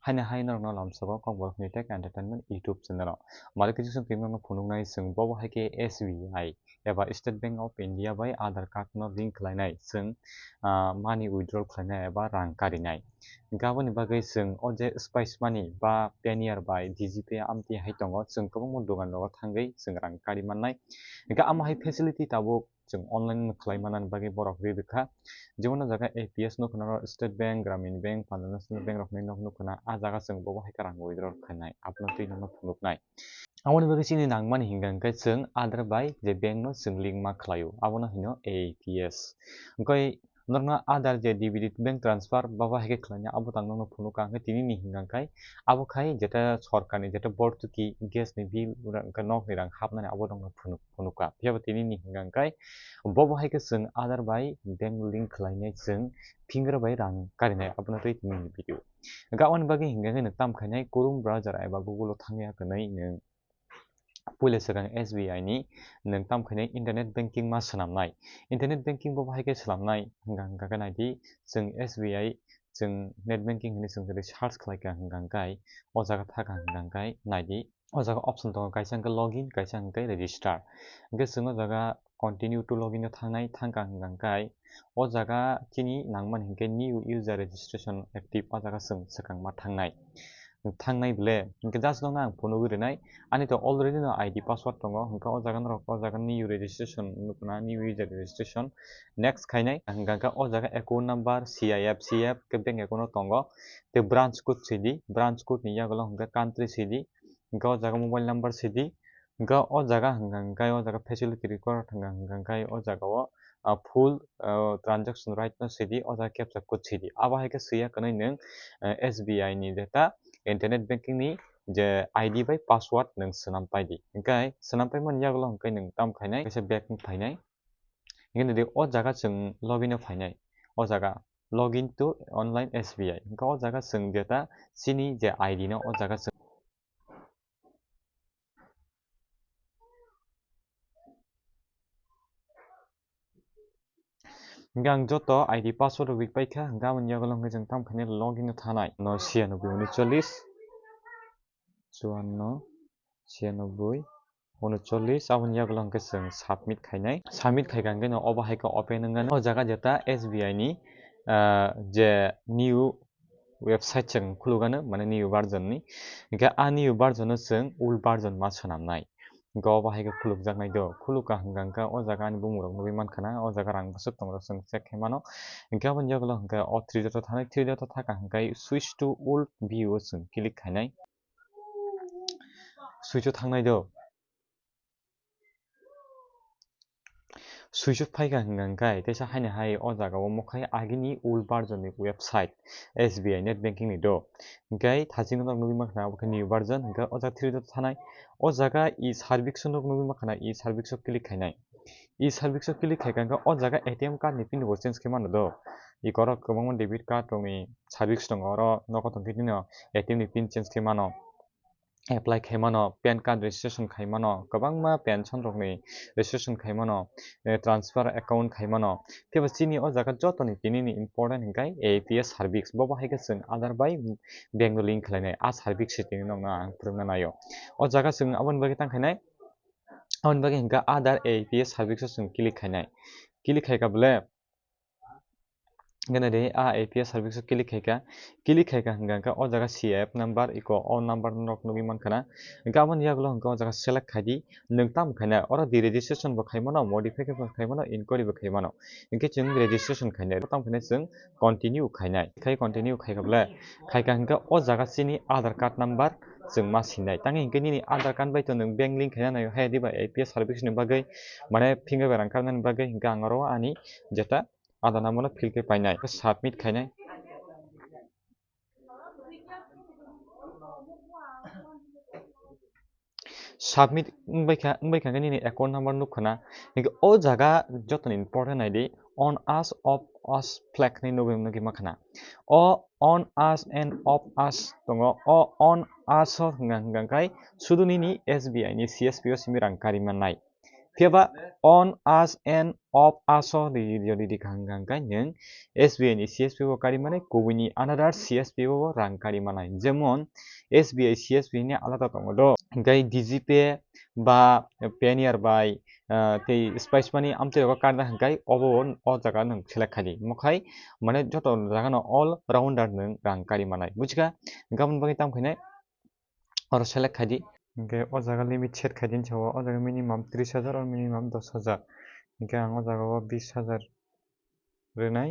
Hai nang no lam sabo kong borok ni tech entertainment YouTube channel. Malik jisung pimang no phunung nai sung bobo hai ke SBI eba State Bank of India bai Aadhaar card no link khlainai sung money withdrawal khlainai eba rang karinai. Gaboni bagai sung oje spice money ba Payoneer bai DGP amti hai tongo sung kabang dogan logo thangai sung rang kari mannai. Ga ama hai facility tabuk sung online khlaimanan bagai borok rebekha jemon jaga APS no khana State Bank Gramin Bank Punjab National Bank rok no khana a jaga sung bobo hai karang withdrawal khainai apno tui no phunuknai amoni bagai sini nangmani hinggang kai sung Aadhaar bai je bank no sung link ma khlaio abono hino APS goi norna Aadhaar je DVD bank transfer baba hai khlanya abo tang no phunuka ngai tini ni hinggang kai abo khai jeta sarkar ni jeta bortuki gas ni bill ka nok ni rang hapnani abo dong phunuka phiaba tini ni hinggang kai bobo hai sung Aadhaar bai bank link khlainai sung finger bai rang karinai abono tui tini ni video ga on bagi hinggang ngai tam khainai Chrome browser eba Google o thangya kanai nung pule sekarang SBI ni nung tam khainai internet banking ma sanamnai internet banking bo hai ke salamnai hinggang ga kanai di sung SBI sung net banking ni sung search khlaika hinggang kai o jaga thaka hinggang kai naidi o jaga option dong kaisa hingga login kaisa hingga register hingga sung o jaga continue to login thangnai thangka hinggang kai o jaga chini nangman hingke new user registration active o jaga sung sakang ma thangnai bele hingke just no ang phono grinai ani to already no ID password tongo hingka o jaga new registration nukna new user registration next khainai hingga ka o jaga account number CIF ke bank account tongo te branch code sidi branch code ni yagolo hingka country sidi hingka o jaga mobile number sidi hingka o jaga hingka o jaga facility record hingka o jaga o full transaction right no sidi o jaga captcha code sidi abo hai ke siya kanai nung SBI ni data internet banking ni je ID bai password nung sanampai di hingkai sanampai man yagolo hingkai nung tam khainai kaisa back phainai hingkai de o jaga sung login phainai o jaga login to online SBI hingka o jaga sung data sini je ID no o jaga hinggang joto ID password week paikha hingga man yagolo hingkai jeng tam khainai login thanai no 96 54 39 aboni yagolo hingke sung submit khainai submit khaika hingke no obo hai open wngmano o jaga jeta SBI ni je new website chung khulugano mane new version ni hingke a new version no sung old version ma sanamnai hingke obo hai khulukjaknai do khuluka hingka o jaga ni bumung rok nugui mankana o jaga rang bosuk tongo sung check khai mano hingke aboni yagolo hingke o 3 dot thanai 3 dot thaka hingkai switch to old view o sung click khainai switch o thangnai do switch phaika hingkai tesa haine hai o jaga o mokhai agini old version ni website SBI net banking ni do hingkai thaching no nugui mankana obo new version hingka o jaga 3 dot thanai o jaga e service no nugui mankana e service o click khainai e service o click khaika hingka o jaga ATM card ni pin bo change khai mano do e korok kwbangma debit card rok ni service tongo oro nokoto khe no ATM ni pin change khai mano apply khai mano PAN card registration khai mano kwbangma pension rok ni registration khai mano transfer account khai mano phiaba chini o jaga joto ni tini ni important hingkai APS service bobo hai sung Aadhaar bai bank no link khlainai a service se tini no ang phurungna naio o jaga sung aboni bagi tangkhainai aboni bagi hingka Aadhaar APS service o sung click khaika bole gana de a APS service o click khaika hingka o jaga CIF number iko o number nok nugui mankana hingka aboni yagolo hingka o jaga select khaidi nung tam khainai oro di registration bo khai mano modify bo khai mano inquiry bo khai mano hingke chung registration khainai tam khainai chung continue khainai continue khaika bole khaika hingka o jaga chini Aadhaar card number chung ma sinai tangi hingke nini Aadhaar card bai to nung bank link khainai hai diba APS service ni bagai mane finger bai rang karnani bagai hingka ang oro ani jeta Aadhaar number no fill khe painai submit khainai submit wngbai kha nini account number nukkana hingke o jaga jotoni important ID on us off us flag ni nugui makhana o on us and off us tongo o on us o hingkai sudo nini SBI ni CSP o simi rang kari mannai Fiaba on as and off aso di hangkai neng SBI ni CSP bo kari manai kubuni another CSP bo rang kari manai jemon SBI CSP ni alada tongo do hingkai DigiPay ba Payoneer tei spice money amtoi ko karda hingkai obo o jaga nang select khadi mokhai mane joto jaga no all rounder nang rang kari manai bujiga gabon bagi tamkhainai oro select khadi hingke o jaga limit set khaidin sawo o jaga minimum 30,000 or minimum 10,000 hingke ang o jaga o 20,000 rwnai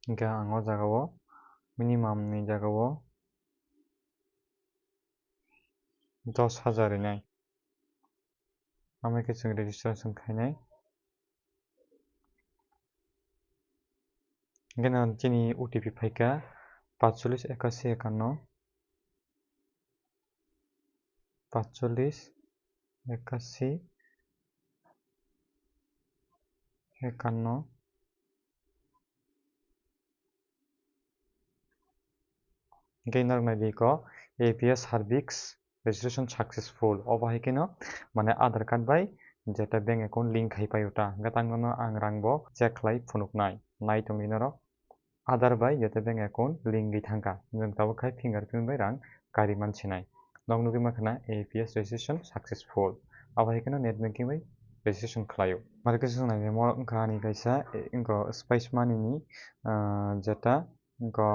hingke ang o jaga o minimum ni jaga o 10,000 rwnai amai ke chung registration khainai hingke no chini OTP phaika 4581 51 gainer na di ko APS Service registration successful obo haike no mane Aadhaar card bai jeta bank account link khai payota gatang no ang rang bo check khlai phunuknai nai tongni no Aadhaar bai jeta bank account link gi thangka jeng tabo khai fingerprint bai rang kari manchinai nog nugi makhana APS registration successful obo haike no net banking bai registration khlaio marke sung nai mo wngkha ni kaisa inko spice money ni jeta inko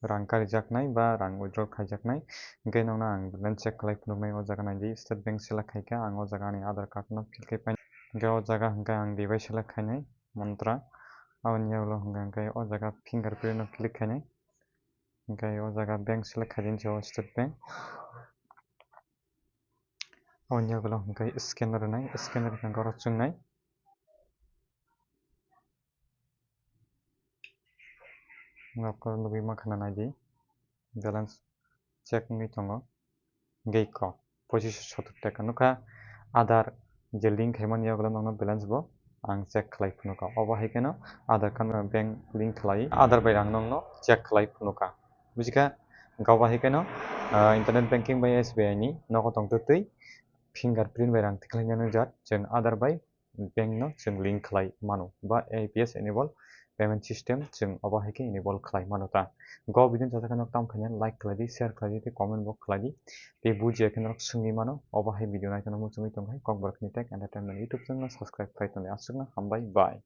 rang karijaknai ba rang withdraw khaijaknai hingke nongno ang balance check khlai phunuknai o jaga naidi state bank select khaika ang o jaga ni Aadhaar card no fill khai pai hingke o jaga hingke ang device select khainai mantra aboni ulo hingke o jaga fingerprint no click khainai hingke o jaga bank select khaidin sayo state bank aboni ulo hingke scanner rwnai scanner hingke oro chungnai ngapor nugui makhana naidi balance check ni tongo geiko 25,000 taka nukha Aadhaar je link khaimani yagulo nongno balance bo ang check khlai phunuka obo haike no Aadhaar card bank link khlai Aadhaar bai rang nongno check khlai phunuka bujika gawba haike no internet banking bai SBI ni nogo tongtwtwi fingerprint bai rang tikhlaina nukjak jeng Aadhaar bai bank no jeng link khlai mano ba APS enable payment system jeng obo haike enable khlai mano ta go bidin jajaga nok tamkhaina like khlai share khlai tei comment bo khlai tei bujiya khe nok swngui mano obo hai video naitono muchungui tongkhai kok borok ni tech entertainment YouTube channel subscribe khlai tonwi asukno hambai bye.